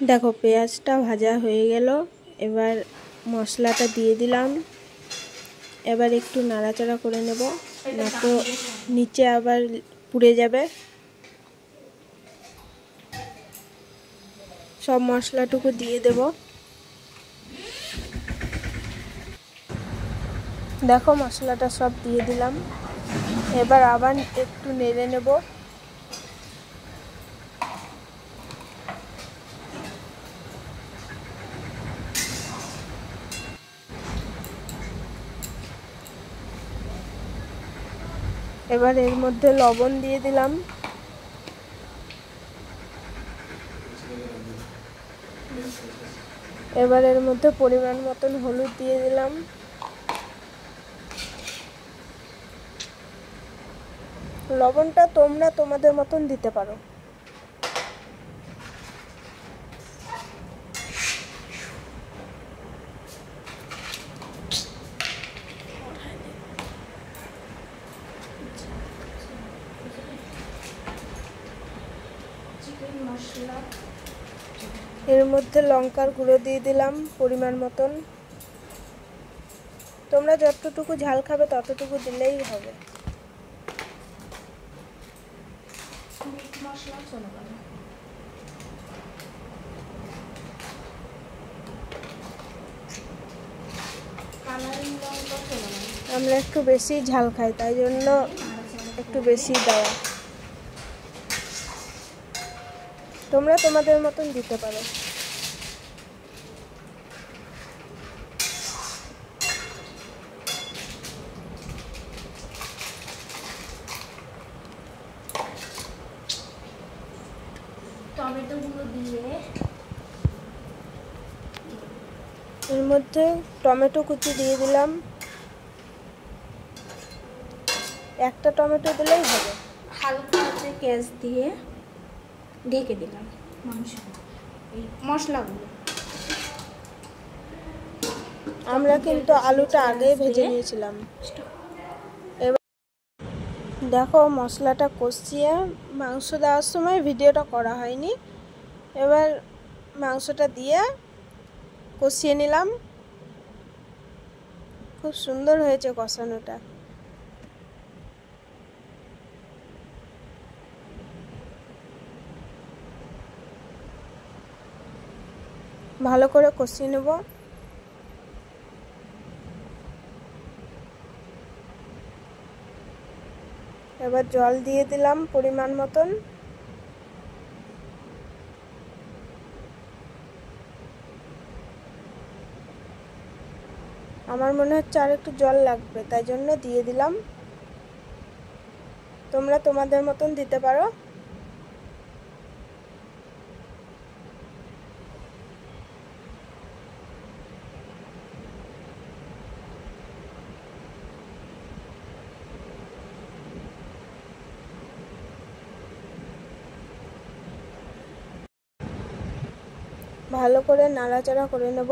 দেখো পেঁয়াজটা ভাজা হয়ে গেল, এবার মশলাটা দিয়ে দিলাম। এবার একটু নাড়াচাড়া করে নেব, না তো নিচে আবার পুড়ে যাবে। সব মশলাটুকু দিয়ে দেব। দেখো মশলাটা সব দিয়ে দিলাম। এবার আবার একটু নেড়ে নেব। এবার এর মধ্যে লবণ দিয়ে দিলাম। এবার এর মধ্যে পরিমাণ মতন হলুদ দিয়ে দিলাম। লবণটা তোমরা তোমাদের মতন দিতে পারো। এর মধ্যে লঙ্কার গুঁড়ো দিয়ে দিলাম পরিমাণ মতন। তোমরা যতটুকু ঝাল খাবে ততটুকু দিলেই হবে। আমরা একটু বেশি ঝাল খাই, তাই জন্য একটু বেশি দেওয়া। তোমরা তোমাদের মতন দিতে পারো। টমেটোগুলো দিয়ে এর মধ্যে টমেটো কুচি দিয়ে দিলাম। একটা টমেটো দিলেই হবে। হালকা হাতে পেঁয়াজ দিয়ে ঢেকে দিলাম এই মশলাগুলো। আমরা কিন্তু আলুটা আগে ভেজে নিয়েছিলাম। এবার দেখো মশলাটা কষিয়ে মাংস দেওয়ার সময় ভিডিওটা করা হয়নি। এবার মাংসটা দিয়ে কষিয়ে নিলাম। খুব সুন্দর হয়েছে কষানোটা। ভালো করে কষিয়ে নেব। এবার জল দিয়ে দিলাম পরিমাণ মতন। আমার মনে হচ্ছে আর একটু জল লাগবে, তাই জন্য দিয়ে দিলাম। তোমরা তোমাদের মতন দিতে পারো। ভালো করে নাড়াচাড়া করে নেব।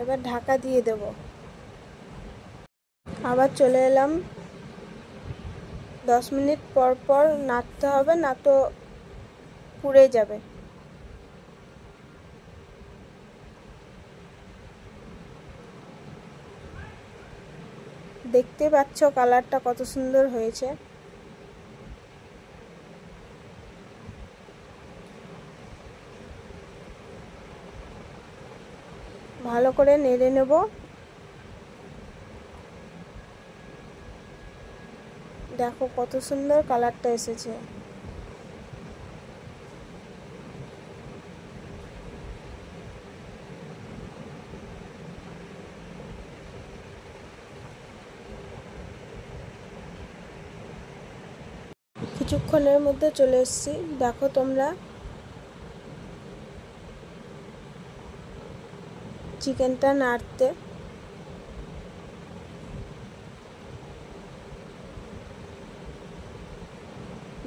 এবার ঢাকা দিয়ে দেব। আবার চলে এলাম। 10 মিনিট পর পর নাড়তে হবে, না তো পুড়ে যাবে। দেখতে পাচ্ছ কালারটা কত সুন্দর হয়েছে। ভালো করে নেড়ে নেব। দেখো কত সুন্দর কালারটা এসেছে। কিছুক্ষণের মধ্যে চলে এসেছি। দেখো তোমরা চিকেনটা নাড়তে।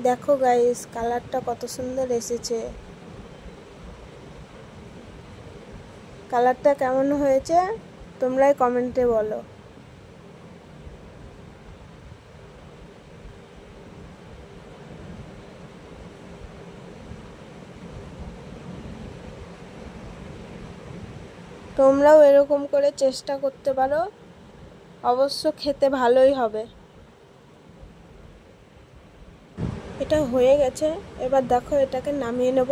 দেখো গাইস কালারটা কত সুন্দর এসেছে। কালারটা কেমন হয়েছে তোমরাই কমেন্টে বলো। তোমরাও এরকম করে চেষ্টা করতে পারো, অবশ্য খেতে ভালোই হবে। এটা হয়ে গেছে, এবার দেখো এটাকে নামিয়ে নেব।